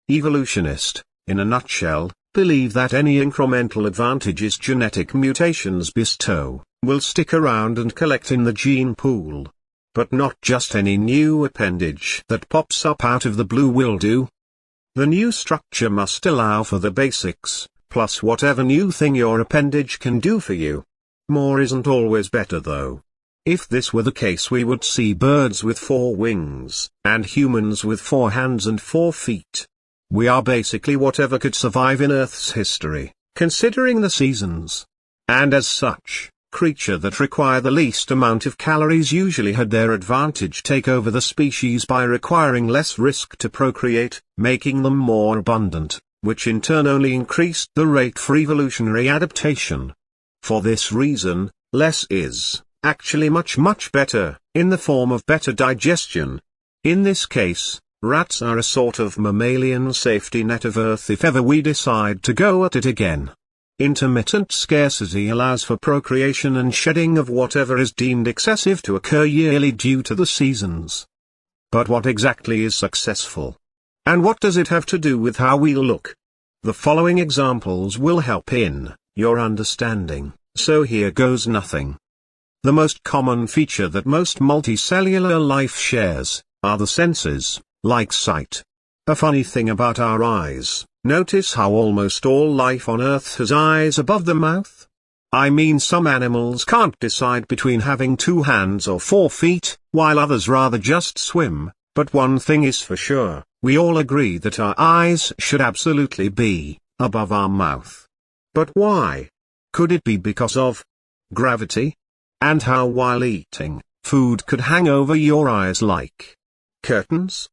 evolutionist, in a nutshell, believe that any incremental advantages genetic mutations bestow, will stick around and collect in the gene pool. But not just any new appendage that pops up out of the blue will do. The new structure must allow for the basics, plus whatever new thing your appendage can do for you. More isn't always better though. If this were the case, we would see birds with 4 wings, and humans with 4 hands and 4 feet. We are basically whatever could survive in Earth's history, considering the seasons. And as such, creatures that require the least amount of calories usually had their advantage take over the species by requiring less risk to procreate, making them more abundant, which in turn only increased the rate for evolutionary adaptation. For this reason, less is actually much better, in the form of better digestion. In this case, rats are a sort of mammalian safety net of Earth if ever we decide to go at it again. Intermittent scarcity allows for procreation and shedding of whatever is deemed excessive to occur yearly due to the seasons. But what exactly is successful? And what does it have to do with how we look? The following examples will help in your understanding, so here goes nothing. The most common feature that most multicellular life shares are the senses, like sight. A funny thing about our eyes, notice how almost all life on Earth has eyes above the mouth? I mean, some animals can't decide between having 2 hands or 4 feet, while others rather just swim, but one thing is for sure, we all agree that our eyes should absolutely be above our mouth. But why? Could it be because of gravity? And how while eating, food could hang over your eyes like curtains?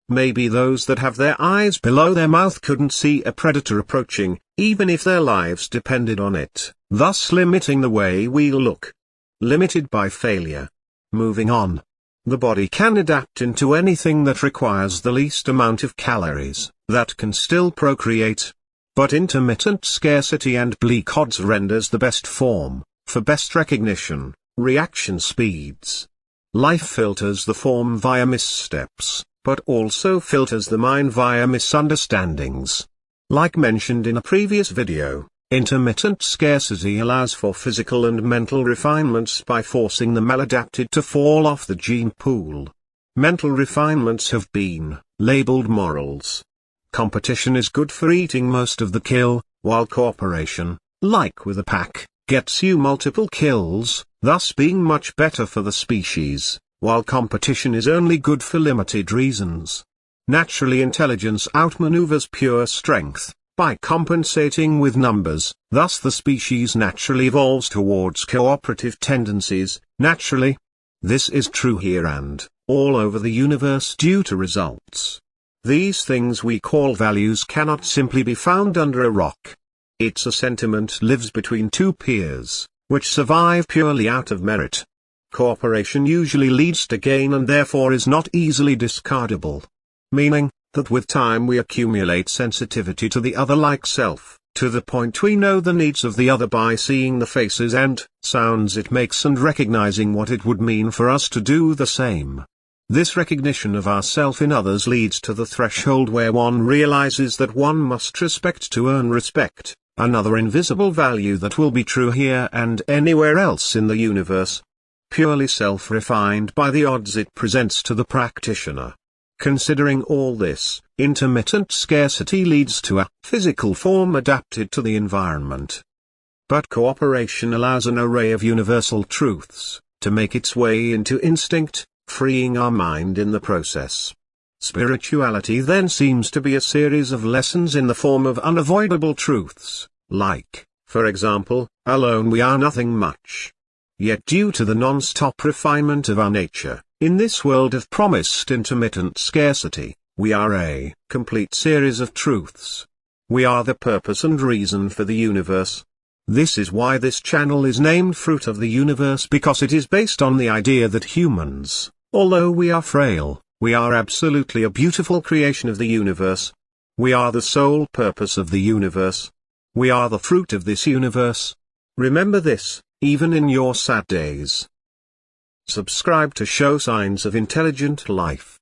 Maybe those that have their eyes below their mouth couldn't see a predator approaching, even if their lives depended on it, thus limiting the way we look. Limited by failure. Moving on. The body can adapt into anything that requires the least amount of calories, that can still procreate. But intermittent scarcity and bleak odds renders the best form, for best recognition, reaction speeds. Life filters the form via missteps, but also filters the mind via misunderstandings. Like mentioned in a previous video, intermittent scarcity allows for physical and mental refinements by forcing the maladapted to fall off the gene pool. Mental refinements have been labeled morals. Competition is good for eating most of the kill, while cooperation, like with a pack, gets you multiple kills, thus being much better for the species, while competition is only good for limited reasons. Naturally, intelligence outmaneuvers pure strength, by compensating with numbers, thus the species naturally evolves towards cooperative tendencies, naturally. This is true here and all over the universe due to results. These things we call values cannot simply be found under a rock. It's a sentiment lives between 2 peers, which survive purely out of merit. Cooperation usually leads to gain and therefore is not easily discardable. Meaning, that with time we accumulate sensitivity to the other like self, to the point we know the needs of the other by seeing the faces and sounds it makes and recognizing what it would mean for us to do the same. This recognition of ourself in others leads to the threshold where one realizes that one must respect to earn respect, another invisible value that will be true here and anywhere else in the universe. Purely self-refined by the odds it presents to the practitioner. Considering all this, intermittent scarcity leads to a physical form adapted to the environment. But cooperation allows an array of universal truths to make its way into instinct, freeing our mind in the process. Spirituality then seems to be a series of lessons in the form of unavoidable truths, like, for example, alone we are nothing much. Yet due to the non-stop refinement of our nature, in this world of promised intermittent scarcity, we are a complete series of truths. We are the purpose and reason for the universe. This is why this channel is named Fruit of the Universe, because it is based on the idea that humans, although we are frail, we are absolutely a beautiful creation of the universe. We are the sole purpose of the universe. We are the fruit of this universe. Remember this, even in your sad days. Subscribe to show signs of intelligent life.